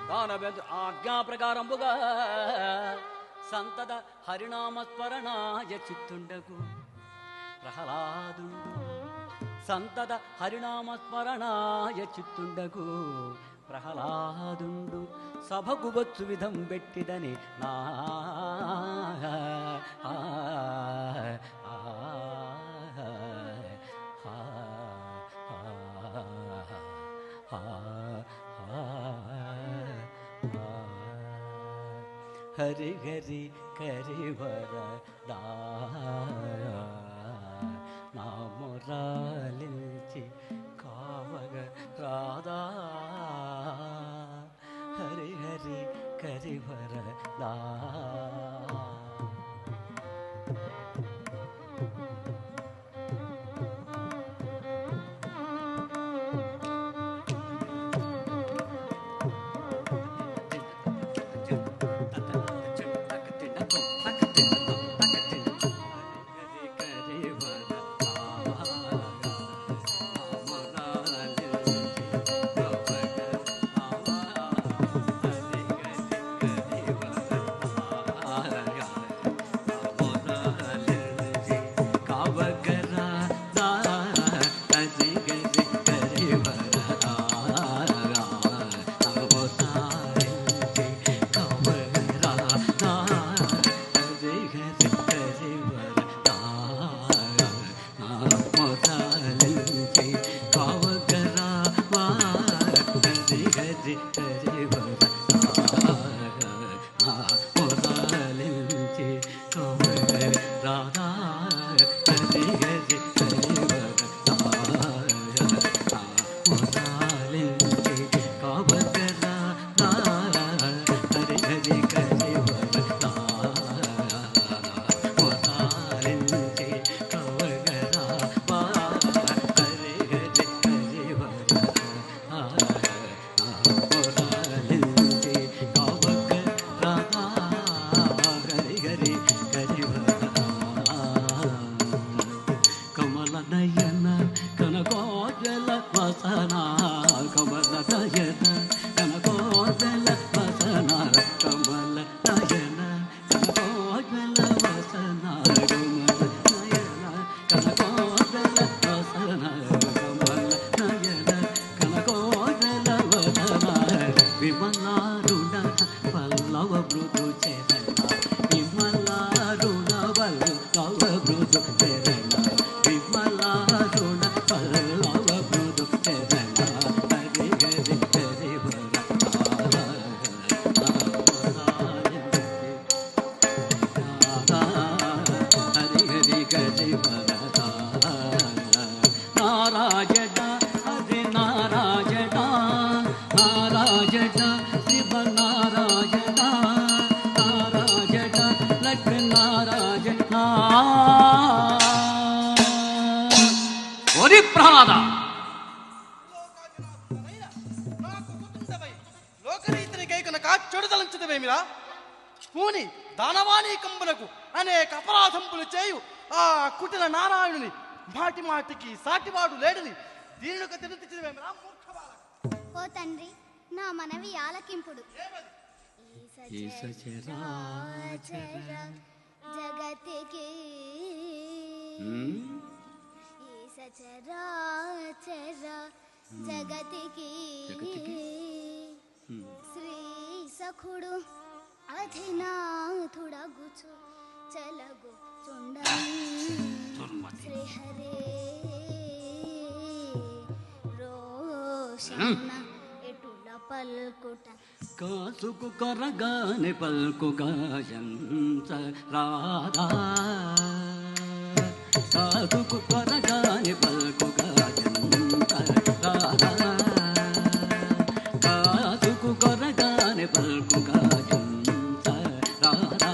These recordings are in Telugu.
దానవేంద్రు ఆజ్ఞాప్రకారంబుగా సంతద హరినామస్మరణాయ చిత్తుండగు ప్రహ్లాదుండు సంతద హరినామస్మరణాయ చిత్తుండగు ప్రహ్లాదుండు సభకు వచ్చు విధం పెట్టిదని నా హరి హరి కరివర నామురాలించి కావగ రాధా హరి హరి కరివర పూని దానవాణీకంబులకు అనేక అపరాధంపులు చేయు ఆ కుటిల నారాయణుని మాటి మాటికి సాటివాడు లేడని దీనిని తెలియచేవేమిరా మూర్ఖబాల. ఓ తండ్రి, నా మనవి ఆలకింపుడు. ఈ సచరాచర జగతికి ఈ సచరాచర జగతికి శ్రీ సఖుడు అధినాథుడగుచు చలగు చుండని శ్రీహరే రోషణ ఎటుల పల్కుట కాసుకు కొరగానే పల్కుగాయంత రాధా కాసుకు కొరగానే పల్కుగాయంత రాధా కాసుకు కొరగానే పల్కుగాయంత రాధా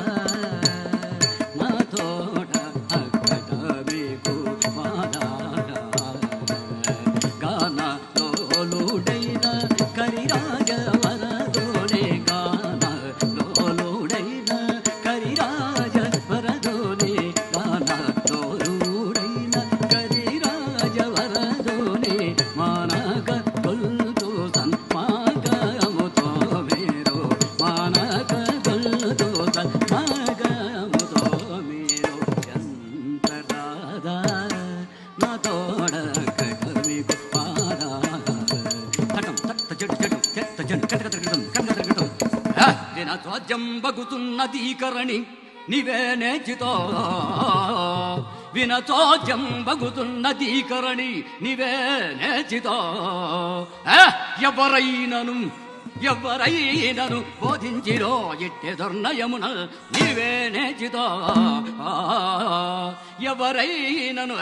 జంబగుతున్నదీకరణి నీవే నేచితో వినచో జంబగుతున్నదీకరణి నీవే నేచితో ఎవరైనను బోధించిరో ఇట్టె దుర్నయమున నీవే నేచితో ఎవరైనను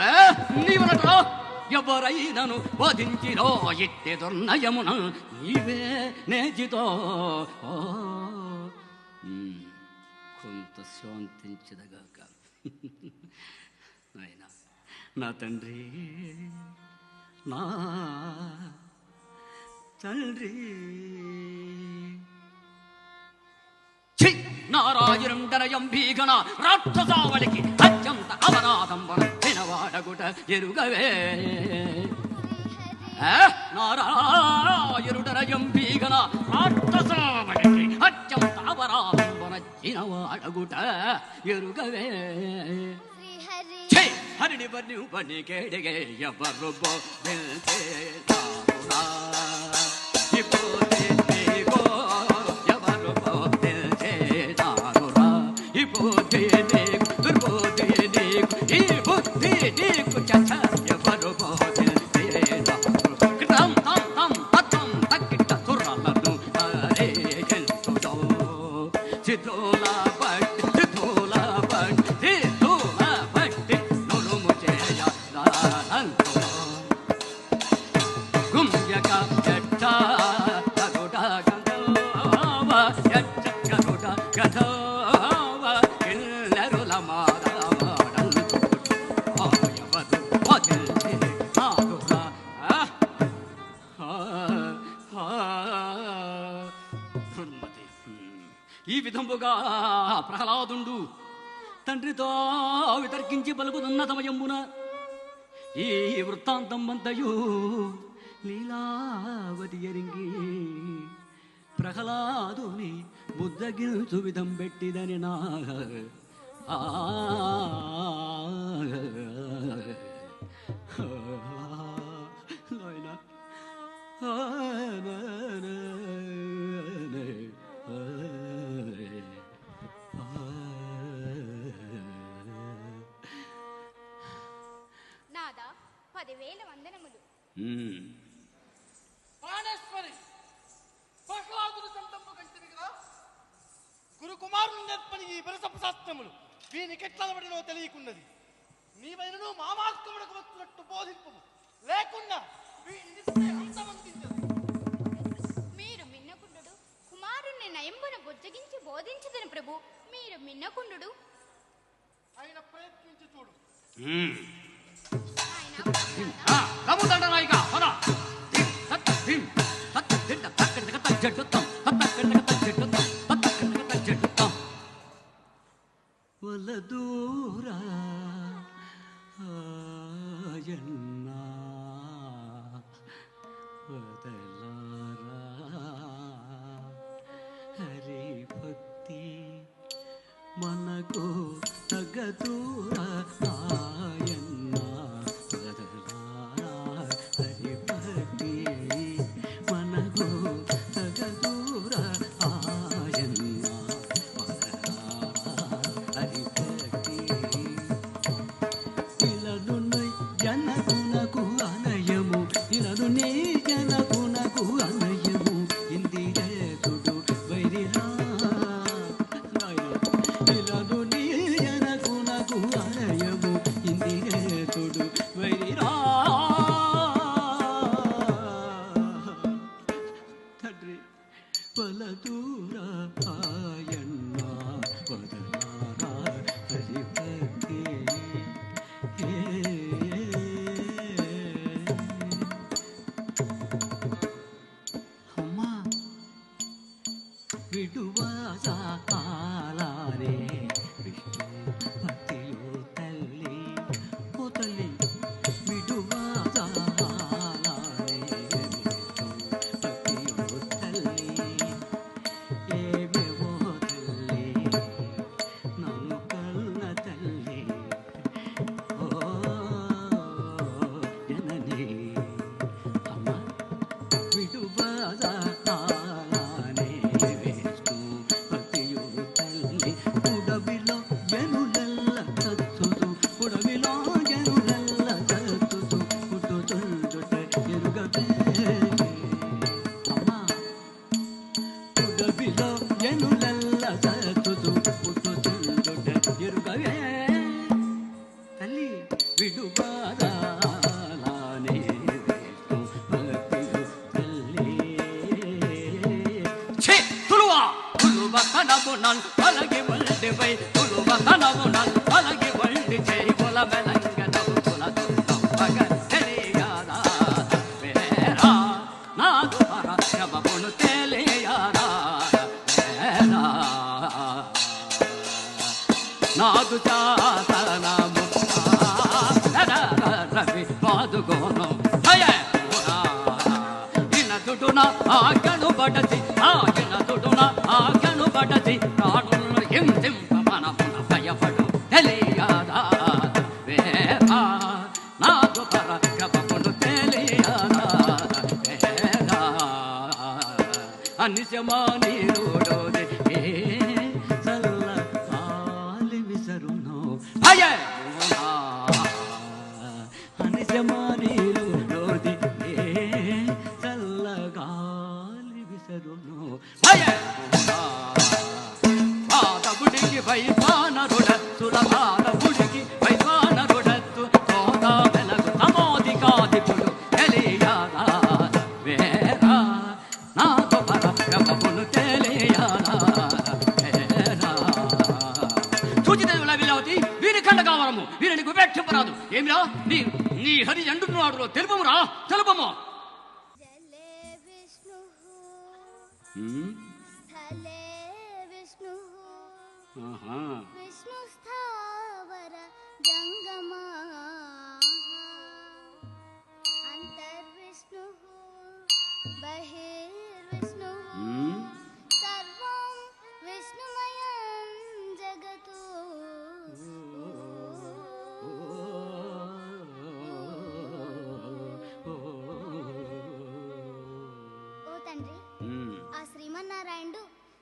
నీవనటో ఎవరైనను బోధించిరో ఇట్టె దుర్నయమున నీవే నేచితో కొంత శాంతించదగాక నాయనా నా తండ్రి నా తండ్రి నారాయణుండనయం భీగణ రాక్షసావళికి అత్యంత అవనాదంబర వినవాడగుట ఎరుగవే నారాయణుడనయం భీగణ రాక్షసావళికి అత్యంత అవనాదంబర వినవాడగుట ఎరుగవే హరిని బని బని కేడిగే ఎవరు ఈ విధముగా ప్రహ్లాదుండు తండ్రితో వితర్కించి పలుకుతున్న సమయమున ఈ వృత్తాంతం అంతయు లీలావతి ఎరింగి ప్రహ్లాదుని బుద్ధగిల్చు విధం పెట్టిదని నా నాదా 10,000 వందనములు. ప్రాణేశ్వరి ప్రహ్లాదుని సంతంపు కంటివి కదా. గురుకుమారుని నేర్పని ఈ బెరసపు శాస్త్రములు వీనికెట్లా పడినో తెలియకున్నది. నీవైనను మా మార్గమునకు వచ్చినట్టు బోధింపు లేకుండా మీరు మిన్నకుండు కుమారుణ్ణి నయంబున బుజ్జగించి బోధించదని ప్రభు. మీరు మిన్నకుండు ఆయన ప్రయత్నించి చూడు. వలదూరా వదలారా హరి భక్తి మనకు తగదూరా ఆయన్న వదలారా హరి భక్తి మనకు తగదూరా ఆయన్న వదలారా హరి భక్తి ఇలనున్నై జనకునకు అనయము ఇలను నీ జనకునకు అనయము ఇందిరేతుడు వైరిరా ఇలను నీ జనకునకు అనయము ఇందిరే తల్లి విడుబారానే విష్ణు భక్తియు తల్లి ఛే తులువా తులువ కనమునల్ పలగి వండిపై తులువ కనమునల్ పలగి వండి చేయి పొల వెలంగనవు కులదు నవ్వగ తెలియదా వేరా నాదు పరశమమును తెలియదా వేరా నాదు చాతనము రవి పాదుగోను ఇనదుడున ఆగను బడసి ఇనదుడున ఆగను బడసి ప్రాణులను హింసింప మనమున భయపడు తెలియదా వేరా నాదు పరశమమును తెలియదా వేరా అనిశమాని రోడోది చల్ల ఆలి విసరును అయ్యే అనిశమాని రోడోది చల్లగాలి విసరును అయ్యే పాదబుడికి వైపానరుడత్తు పాదబుడికి వైపానరుడత్తు తోదా వెలగు తమోదికాదిపుడు తెలియదా వేరా నాతో పరమమును తెలియదా వేరా సూచిత విలావతి వీరి ఖండకావరము వీరిని గుపెట్టపరాదు ఏమిరా నీ హరి ఎండున్నాడులో తెలుపమురా తెలుపము జలే విష్ణుః హ్మ్? స్థలే విష్ణుః ఆహా. విష్ణుస్థావర జంగమా అంతర్విష్ణుః బహిర్విష్ణుః హ్మ్? సర్వం విష్ణుమయం జగతు ఓ తండ్రి హ్మ్. ఆ శ్రీమన్నారాయణుడు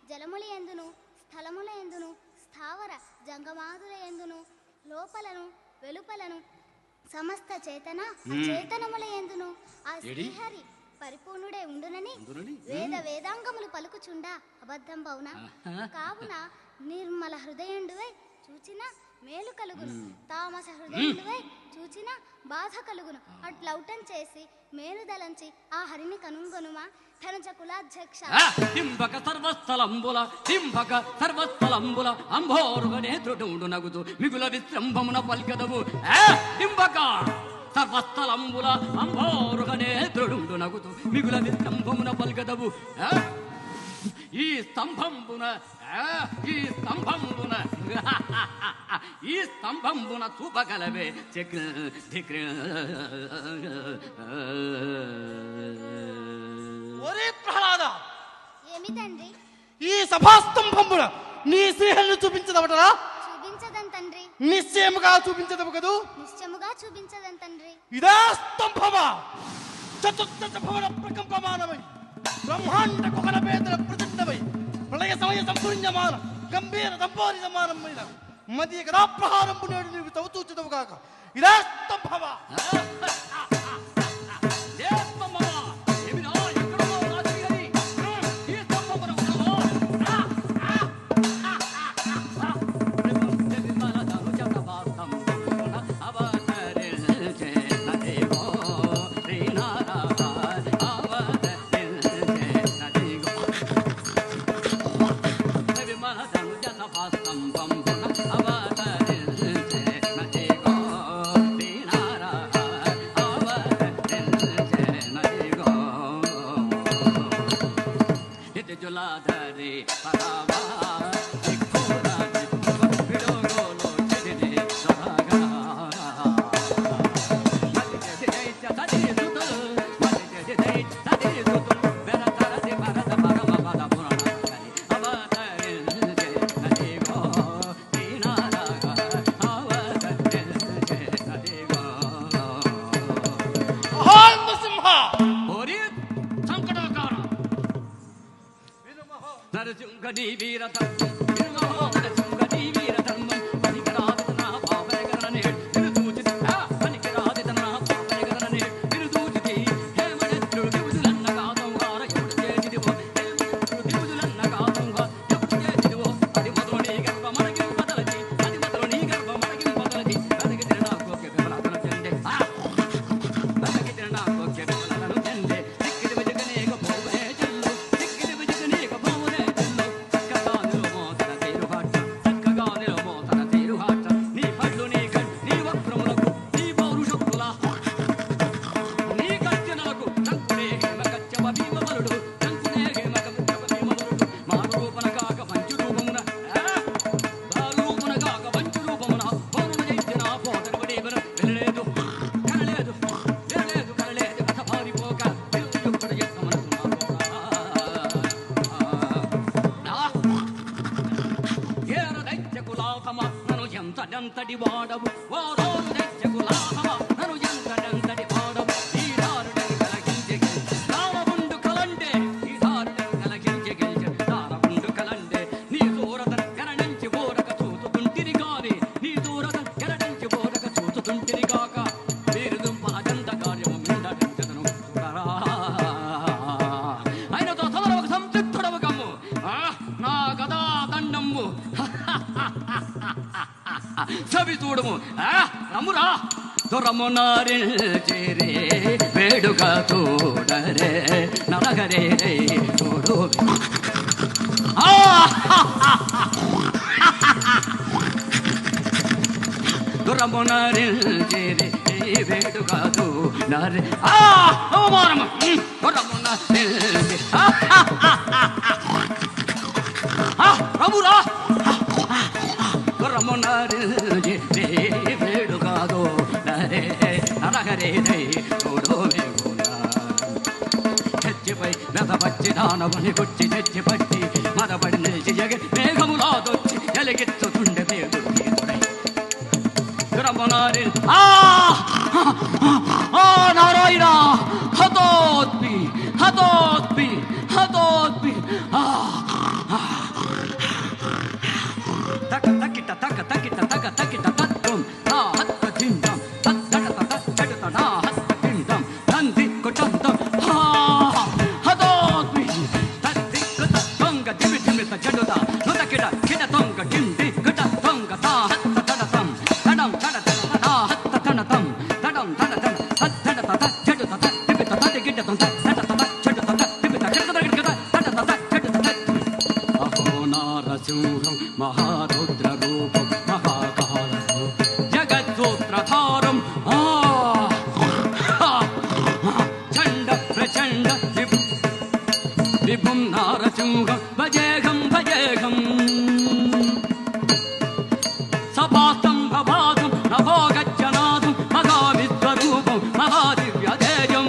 జలముల యందును స్థలముల యందును స్థావర జంగమాదుల యందును లోపలను వెలుపలను సమస్త చేతన అచేతనముల యందును ఆ శ్రీహరి పరిపూర్ణుడే ఉండునని వేద వేదాంగములు పలుకుచుండా అబద్ధం బౌనా కావున నిర్మల హృదయుండువై చూచిన మేలు కలుగును తామస హృదయుండువై చూచిన బాధ కలుగును అట్లౌటం చేసి మేలుదలంచి ఆ హరిని కనుగొనుమా ధనుజ కులాధ్యక్ష డింబక సర్వస్థలంబుల అంభోరుగ నేత్రుడు నగుదు మిగుల విశ్రంభమున పలికదవు డింబక సర్వస్థలంబుల అంభోరుగ నేత్రుడు నగుదు మిగుల విశ్రంభమున పలికదవు ఈ స్తంభంబున చూపగలవే చక్ర ఒరే ప్రహ్లాద, ఏమి తండ్రి ఈ సభాస్తంభంబున నీ శ్రీహరిని చూపించదవటరా? చూపించదం తండ్రి నిశ్చయముగా చూపించదవు కదూ? నిశ్చయముగా చూపించదం తండ్రి ఇదా స్తంభమా చతుర్దశ భవన ప్రకంపమానమై బ్రహ్మాండ కుహన పేదల ప్రచండమై ప్రళయ సమయ సంపూర్ణమాన గంభీర దంపోరి సమానమైన మధ్య గదాప్రహారంపు నేడు నీవు తవ్వుతూచుదవు కాక ఇదా స్తంభమా ఎంతటి వాడవు ఓరోరు తెచ్చగులాహవ నన్ను ఎంతటి వాడవు ఈ దారుడని కలగించే దారముండు కలండే ఈ దారుడని కలగించే దారముండు కలండే నీ దూరత కరణించి బోరక చూతుంటిరి గాని నీ దూరత కరణించి బోరక చూతుంటిరి గాక మీరు దుంపల జంత కార్యము మిండటను చూడరా ఆయనతో తమరు ఒక సంతృప్తుడవు కమ్ము నా గదా దండమ్ము సవి చూడము రమ్మురా దొరమునారి చేరే వేడుక తోడరే నరగరే చూడు దొరమునారి చేరే వేడుక తోడరే అవమానము దొరమునారి రమ్మురా రమునారి వేడు కాదో నరే నరహరే చూడో చచ్చిపై మెదపచ్చి దానవని గుచ్చి తెచ్చిపట్టి మదపడి నిలిచి మేఘములాదొచ్చి ఎలిగిచ్చుతుండే దేవుడై రమునారి నారాయణ హతోత్మి హతోత్మి హతోత్మి తక తకిట తక తకిట తక తకిట తత్వం నా హత్త జిందం తత్తట తట్టట నా హత్త జిందం నంది కుటంతం హదోత్మి తత్తి కుట తొంగ దిమి దిమి తజడుద నుదకిడ కిడ తొంగ డింది కుట తొంగ తా హత్త తడతం తడం తడతం నా హత్త తడతం తడం తడతం తత్తట తజడు తత దిమి తత గిడ తత తట తత జడు తత దిమి తట గిడ తట తత జడు తత అహో నారసింహం మహారుద్ర రూపం మహాకాలం జగత్సూత్రధారం చండ ప్రచండ విభుం నారసింహం భజేహం భజేహం సపాస్తం భవాదం నభోగజ్జనాదం మహావిశ్వరూపం మహాదివ్యదేయం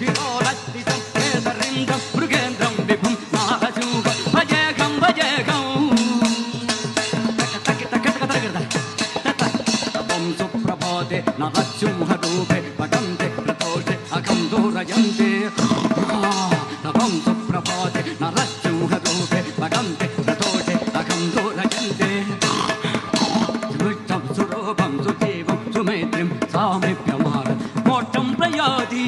విరోలత్తితం కేసరిందం మృగేంద్రం విభుం నారసింహం భజేహం భజేహం సుప్రభాతే నరసింహరూపే పటంతే ప్రతోషే అఖం దూరయంతే నవం సుప్రభాతే నరసింహరూపే పటంతే ప్రతోషే అఖం దూరయంతే సువిష్టం సురూపం సుజీవం సుమైత్రిం సామిప్యమార మోక్షం ప్రయాతి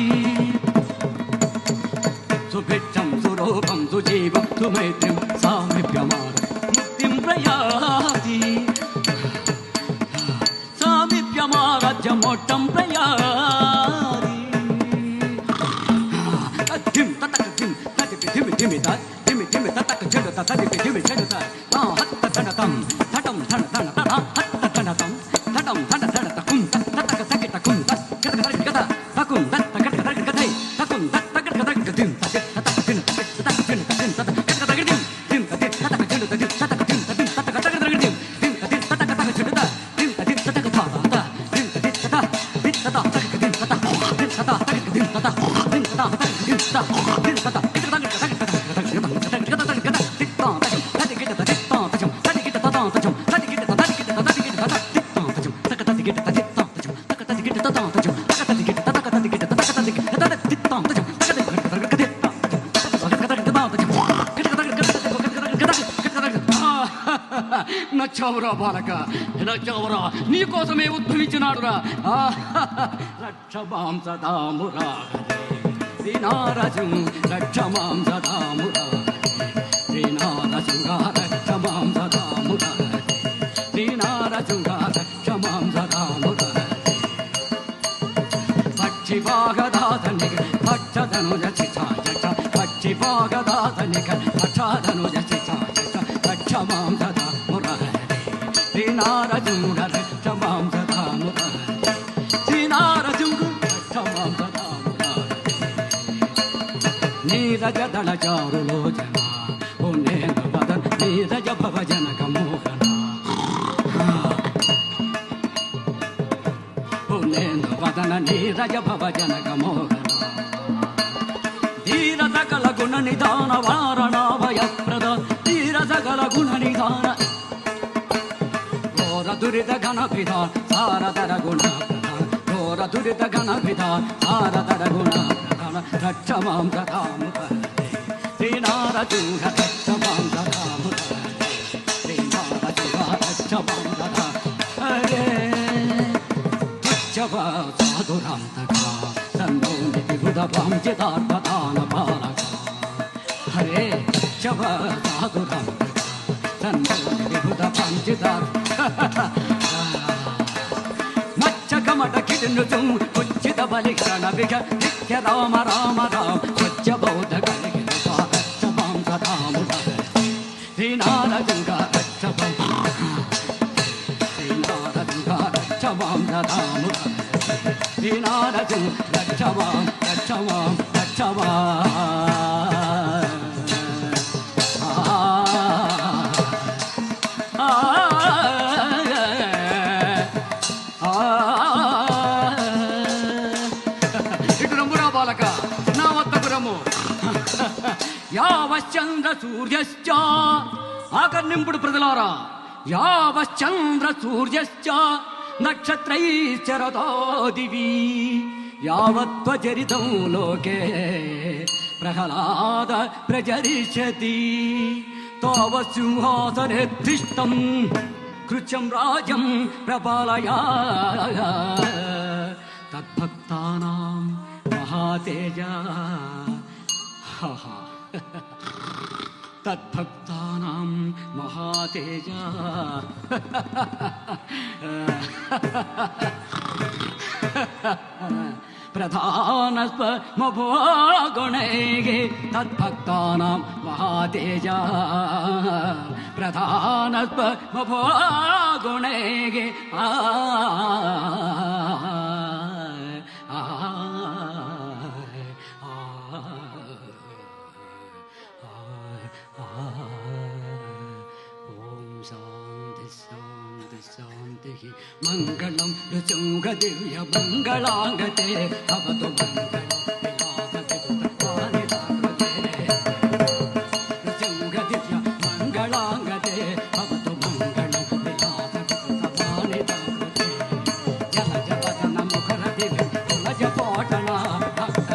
సుభిక్షం సురూపం సుజీవం సుమైత్రిం సామిప్యమార ముక్తిం ప్రయాతి సామిప్యమారాజ్యమోక్షం ప్రయాతి ధిం తతక ధిం తతిపి ధిమి ధిమి త ధిమి ధిమి తతక జడు తతిపి ధిమి జడు త నా హత్త తడతం తటం తడ తడ తడ హత్త తడతం తటం తడ తడ తకుం తతక తకిట కుం తక తక గద తకుం తత గద గద గదై తకుం తత గద గద గదిం తత తతక ధిం తతక ధిం తత గద గద గదిం ధిం తత తతక జడు తత తతక ధిం తత తతక గద గద గదిం ధిం తత తతక తక జడు త ధిం తత తతక తా త ధిం తత తత ధిం తత తక ధిం తత ధిం తత తక ధిం తత ధిం తత తక ధిం తత ధిం తత నచ్చవరా బాలక నచ్చవరా నీకోసమే ఉద్భవించినాడురా రక్షమాం సదామురా శ్రీనారజం రక్షమాం సదామురా శ్రీనారజుగా రక్షమాం సదామురా శ్రీనారజుగా రక్షమాం సదామురా పక్షివాగదాతనిక పక్షధనుజ చిచాచ పక్షివాగదాతనిక పక్షధనుజ చిచాచ రక్షమాం సదామురా శ్రీనారజుగ రక్షమాం సదామురా శ్రీనారజుగ రక్షమాం సదామురా నీరజ దళచారులోచన పుణ్యేన వదన్ నీరజ భవజనక మోహన పుణ్యేన వదన నీరజ భవజనక మోహన ధీర సకల గుణ నిదాన వారణాభయ ప్రద ధీర సకల గుణ నిదాన దురిత ఘన విధ సారదర గుణ ప్రధాన ఘోర దురిత ఘన విధ సారదర గుణ ప్రధాన రక్ష మాం దధాము శ్రీనారచూహ రక్ష మాం దధాము శ్రీనారచూహ రక్ష మాం దధా హరే ఉచ్చవ సాధురాంతకా సంగోని విబుధవాం చితార్థదాన పాలక హరే ఉచ్చవ సాధురాంతకా సంగోని విబుధవాం చితార్థ మచ్చకమట కిడునుతుం ఉచ్చిత బలికరణ విఘ నిత్య రామ రామ రామ స్వచ్ఛ బౌద్ధ కలిగిన రక్ష మాం దధాము శ్రీనారచూహ రక్ష శ్రీనారచూహ రక్ష మాం దధాము శ్రీనారచు రక్ష మాం రక్ష మాం రక్ష ఇటు రమ్మురా బాలక నా వద్దకు రమ్ము యావశ్చంద్ర సూర్యశ్చ ఆకర్ణింపుడు ప్రజలారా యావశ్చంద్ర సూర్యశ్చ నక్షత్రైశ్చరతో దివి యావత్వచరితం లోకే ప్రహ్లాద ప్రచరిష్యతి తావసింహాసనేత్తిష్టం కృత్యం రాజ్యం ప్రపాలయా తద్భక్తానాం మహాతేజ తద్భక్తానాం మహాతేజ ప్రధానస్వమభోగుణైః తద్భక్తానాం మహాతేజ ప్రధానస్వమభోగుణైః మంగళం రుచుంగ దివ్య మంగళాంగతే భవతు మంగళం రుచుంగ దివ్య మంగళాంగతే భవతు మంగళం జల జపదన ముఖర దివ్య కులజ పోటణ భక్త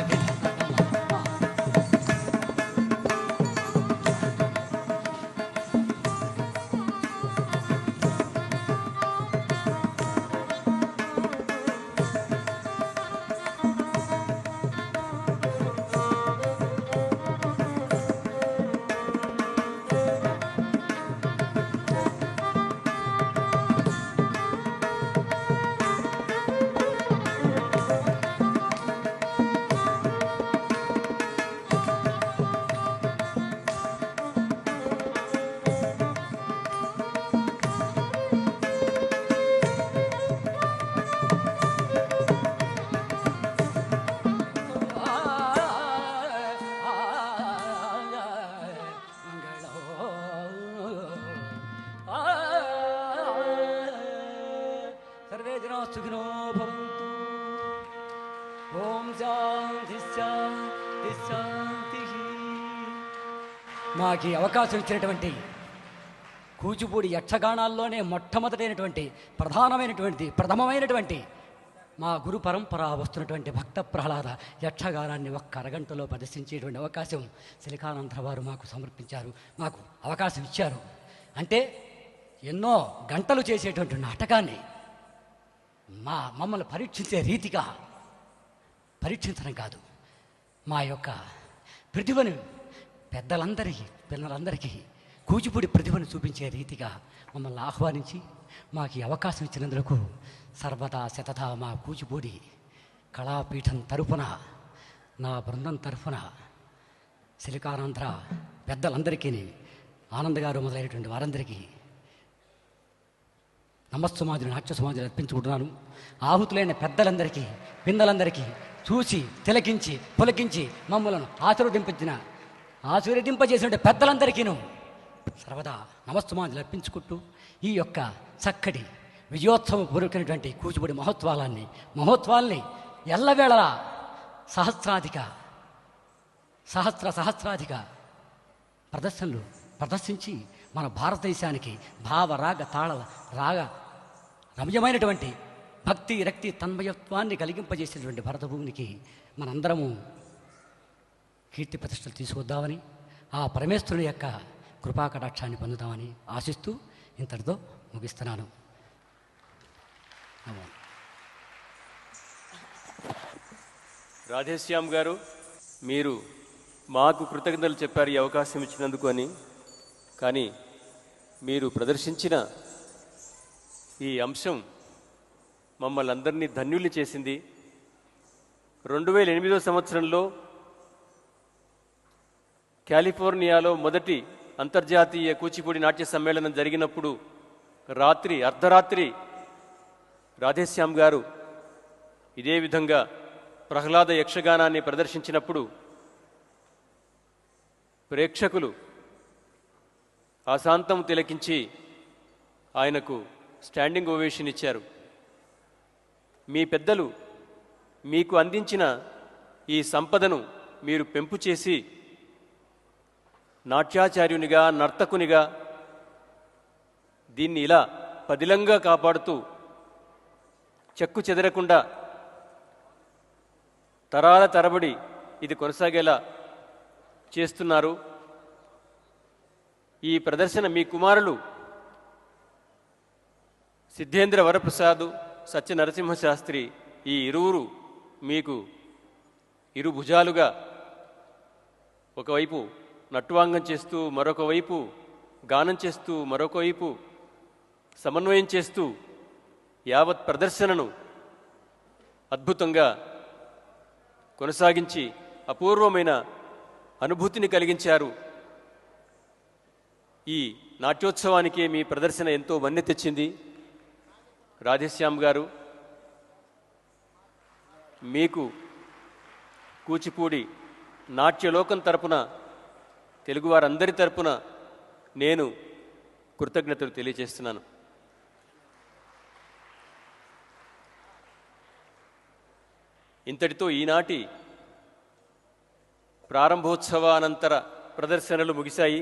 సర్వే జనా సుఖినో భవంతు. ఓం శాంతి శాంతి శాంతి. మాకు అవకాశం ఇచ్చినటువంటి కూచిపూడి యక్షగానాల్లోనే మొట్టమొదటైనటువంటి ప్రథమమైనటువంటి మా గురు పరంపర వస్తున్నటువంటి భక్త ప్రహ్లాద యక్షగానాన్ని ఒక్క అరగంటలో ప్రదర్శించేటువంటి అవకాశం సిలికానంద వారు మాకు సమర్పించారు, మాకు అవకాశం ఇచ్చారు. అంటే ఎన్నో గంటలు చేసేటువంటి నాటకాన్ని మమ్మల్ని పరీక్షించే రీతిగా పరీక్షించడం కాదు, మా యొక్క ప్రతిభను పిల్లలందరికీ కూచిపూడి ప్రతిభను చూపించే రీతిగా మమ్మల్ని ఆహ్వానించి మాకు ఈ అవకాశం ఇచ్చినందుకు సర్వదా శతదా మా కూచిపూడి కళాపీఠం తరఫున, నా బృందం తరఫున సిలికానాంధ్ర పెద్దలందరికీ, ఆనంద్ గారు మొదలైనటువంటి వారందరికీ నమస్సుమాదులు నాట్య సమాధులు అర్పించుకుంటున్నాను. ఆహుతులైన పెద్దలందరికీ పిల్లలందరికీ చూసి తిలకించి పులకించి మమ్మలను ఆశీర్వదింపజేసిన పెద్దలందరికీను సర్వదా నమస్సుమాదులు అర్పించుకుంటూ ఈ యొక్క చక్కటి విజయోత్సవం పూర్వకమైనటువంటి కూచిపూడి మహోత్సవాల్ని ఎల్లవేళలా సహస్రాధిక ప్రదర్శనలు ప్రదర్శించి మన భారతదేశానికి భావ రాగ తాళ రాగ రమ్యమైనటువంటి భక్తి రక్తి తన్మయత్వాన్ని కలిగింపజేసినటువంటి భరతభూమికి మనందరము కీర్తి ప్రతిష్టలు తీసుకొద్దామని, ఆ పరమేశ్వరుని యొక్క కృపాకటాక్షాన్ని పొందుతామని ఆశిస్తూ ఇంతటితో ముగిస్తున్నాను. రాధేశ్యామ్ గారు, మీరు మాకు కృతజ్ఞతలు చెప్పారు ఈ అవకాశం ఇచ్చినందుకు అని. కానీ మీరు ప్రదర్శించిన ఈ అంశం మమ్మల్ని అందరినీ ధన్యుల్ని చేసింది. 2008 సంవత్సరంలో కాలిఫోర్నియాలో మొదటి అంతర్జాతీయ కూచిపూడి నాట్య సమ్మేళనం జరిగినప్పుడు అర్ధరాత్రి రాధేశ్యామ్ గారు ఇదే విధంగా ప్రహ్లాద యక్షగానాన్ని ప్రదర్శించినప్పుడు ప్రేక్షకులు ఆశాంతం తిలకించి ఆయనకు స్టాండింగ్ ఓవేషన్ ఇచ్చారు. మీ పెద్దలు మీకు అందించిన ఈ సంపదను మీరు పెంపు చేసి నాట్యాచార్యునిగా, నర్తకునిగా దీన్ని ఇలా పదిలంగా కాపాడుతూ చెక్కు చెదరకుండా తరాల తరబడి ఇది కొనసాగేలా చేస్తున్నారు. ఈ ప్రదర్శన మీ కుమారులు సిద్ధేంద్ర వరప్రసాద్, సత్య నరసింహశాస్త్రి ఈ ఇరువురు మీకు ఇరు భుజాలుగా ఒకవైపు నట్టువాంగం చేస్తూ, మరొక వైపు గానం చేస్తూ, మరొక వైపు సమన్వయం చేస్తూ యావత్ ప్రదర్శనను అద్భుతంగా కొనసాగించి అపూర్వమైన అనుభూతిని కలిగించారు. ఈ నాట్యోత్సవానికి మీ ప్రదర్శన ఎంతో వన్నె తెచ్చింది. రాధేశ్యామ్ గారు, మీకు కూచిపూడి నాట్యలోకం తరపున, తెలుగువారందరి తరపున నేను కృతజ్ఞతలు తెలియజేస్తున్నాను. ఇంతటితో ఈనాటి ప్రారంభోత్సవానంతర ప్రదర్శనలు ముగిశాయి.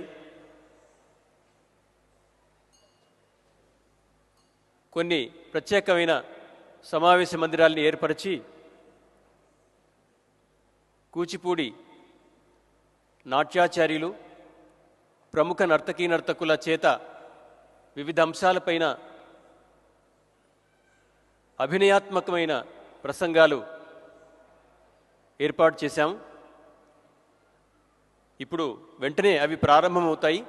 కొన్ని ప్రత్యేకమైన సమావేశ మందిరాల్ని ఏర్పరిచి కూచిపూడి నాట్యాచార్యులు, ప్రముఖ నర్తకుల చేత వివిధ అంశాలపైన అభినయాత్మకమైన ప్రసంగాలు ఏర్పాటు చేశాం. ఇప్పుడు వెంటనే అవి ప్రారంభమవుతాయి.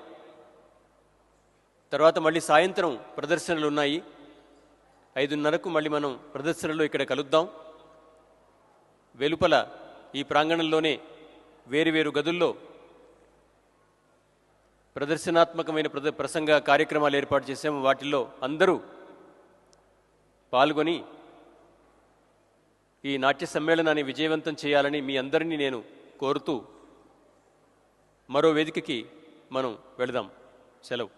తర్వాత మళ్ళీ సాయంత్రం ప్రదర్శనలు ఉన్నాయి. 5:30కు మళ్ళీ మనం ప్రదర్శనలో ఇక్కడ కలుద్దాం. వెలుపల ఈ ప్రాంగణంలోనే వేరువేరు గదుల్లో ప్రదర్శనాత్మకమైన ప్రసంగ కార్యక్రమాలు ఏర్పాటు చేశాము. వాటిల్లో అందరూ పాల్గొని ఈ నాట్య సమ్మేళనాన్ని విజయవంతం చేయాలని మీ అందరినీ నేను కోరుతూ మరో వేదికకి మనం వెళదాం. సెలవు.